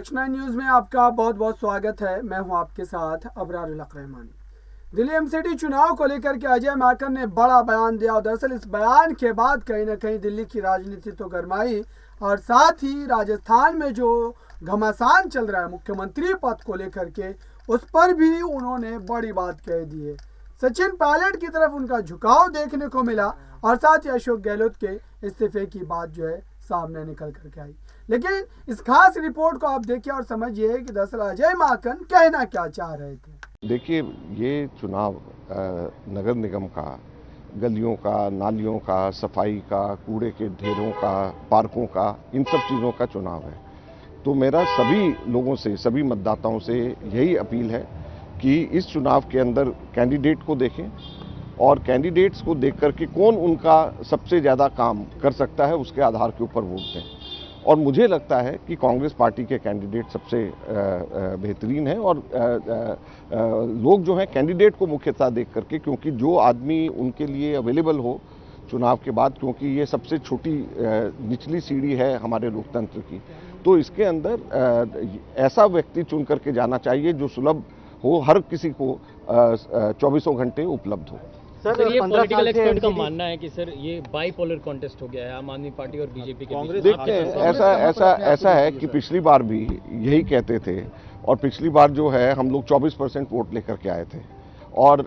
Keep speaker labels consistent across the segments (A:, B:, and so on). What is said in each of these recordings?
A: Next 9 news में आपका बहुत बहुत स्वागत है। मैं हूं आपके साथ अबरारुल हक रहमानी। दिल्ली एमसीडी चुनाव को लेकर के अजय माकन ने बड़ा बयान दिया और दरअसल इस बयान के बाद कहीं ना कहीं दिल्ली की राजनीति तो गरमाई और साथ ही राजस्थान में जो घमासान चल रहा है मुख्यमंत्री पद को लेकर के, उस पर भी उन्होंने बड़ी बात कह दी है। सचिन पायलट की तरफ उनका झुकाव देखने को मिला और साथ ही अशोक गहलोत के इस्तीफे की बात जो है सामने निकल करके आई। लेकिन इस खास रिपोर्ट को आप देखिए और समझिए कि दरअसल अजय माकन कहना क्या चाह रहे थे।
B: देखिए, ये चुनाव नगर निगम का, गलियों का, नालियों का, सफाई का, कूड़े के ढेरों का, पार्कों का, इन सब चीज़ों का चुनाव है। तो मेरा सभी लोगों से, सभी मतदाताओं से यही अपील है कि इस चुनाव के अंदर कैंडिडेट को देखें और कैंडिडेट्स को देख करके कौन उनका सबसे ज़्यादा काम कर सकता है उसके आधार के ऊपर वोट दें। और मुझे लगता है कि कांग्रेस पार्टी के कैंडिडेट सबसे बेहतरीन हैं और लोग जो हैं कैंडिडेट को मुख्यतः देख करके, क्योंकि जो आदमी उनके लिए अवेलेबल हो चुनाव के बाद, क्योंकि ये सबसे छोटी निचली सीढ़ी है हमारे लोकतंत्र की, तो इसके अंदर ऐसा व्यक्ति चुन करके जाना चाहिए जो सुलभ हो, हर किसी को 24 घंटे उपलब्ध हो।
C: सर ये पॉलिटिकल एक्सपर्ट का मानना है कि सर ये बाईपोलर कॉन्टेस्ट हो गया है आम आदमी पार्टी और बीजेपी के बीच।
B: देखते हैं, ऐसा है कि पिछली बार भी यही कहते थे और पिछली बार जो है हम लोग 24% वोट लेकर के आए थे और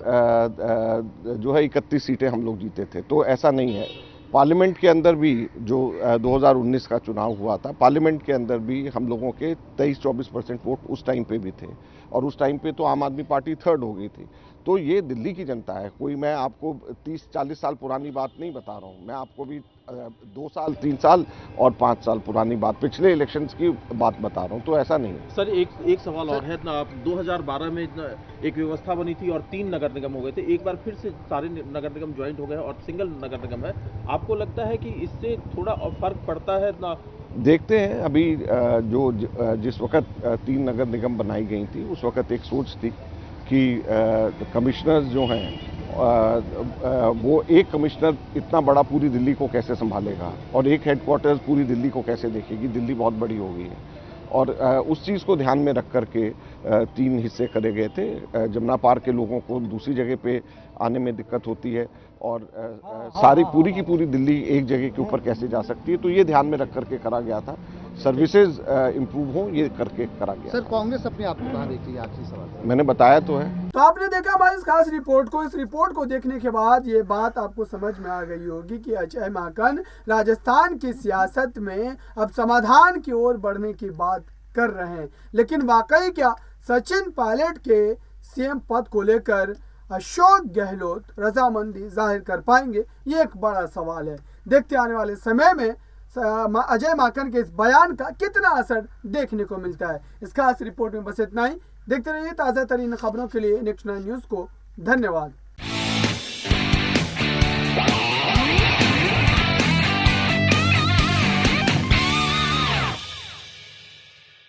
B: जो है 31 सीटें हम लोग जीते थे। तो ऐसा नहीं है। पार्लियामेंट के अंदर भी जो 2019 का चुनाव हुआ था, पार्लियामेंट के अंदर भी हम लोगों के 23-24% वोट उस टाइम पे भी थे और उस टाइम पे तो आम आदमी पार्टी थर्ड हो गई थी। तो ये दिल्ली की जनता है, कोई मैं आपको 30-40 साल पुरानी बात नहीं बता रहा हूँ, मैं आपको भी 2 साल, 3 साल और 5 साल पुरानी बात, पिछले इलेक्शंस की बात बता रहा हूँ। तो ऐसा नहीं है।
C: सर एक सवाल और है ना, आप 2012 में एक व्यवस्था बनी थी और 3 नगर निगम हो गए थे, एक बार फिर से सारे नगर निगम ज्वाइंट हो गए और सिंगल नगर निगम है। आपको लगता है कि इससे थोड़ा फर्क पड़ता है ना?
B: देखते हैं। अभी जिस वक्त 3 नगर निगम बनाई गई थी उस वक्त एक सोच थी कि कमिश्नर्स जो हैं वो एक कमिश्नर इतना बड़ा पूरी दिल्ली को कैसे संभालेगा और एक हेडक्वार्टर्स पूरी दिल्ली को कैसे देखेगी, दिल्ली बहुत बड़ी हो गई है। और उस चीज़ को ध्यान में रख करके 3 हिस्से करे गए थे। जमुना पार के लोगों को दूसरी जगह पे आने में दिक्कत होती है और सारी पूरी की पूरी दिल्ली एक जगह के ऊपर कैसे जा सकती है, तो ये ध्यान में रख करके करा गया था। सर्विसेज इम्प्रूव हो, ये करके करा गया।
D: सर कांग्रेस अपने आप को कहाँ देखती है? आखिरी सवाल
B: मैंने बताया तो है।
A: तो आपने देखा हमारी इस खास रिपोर्ट को। इस रिपोर्ट को देखने के बाद ये बात आपको समझ में आ गई होगी कि अजय माकन राजस्थान की सियासत में अब समाधान की ओर बढ़ने की बात कर रहे हैं। लेकिन वाकई क्या सचिन पायलट के सीएम पद को लेकर अशोक गहलोत रजामंदी जाहिर कर पाएंगे? ये एक बड़ा सवाल है। देखते आने वाले समय में अजय माकन के इस बयान का कितना असर देखने को मिलता है। इस खास रिपोर्ट में बस इतना ही। देखते रहिए ताज़ा तरीन खबरों के लिए नेक्स्ट 9 न्यूज़ को। धन्यवाद।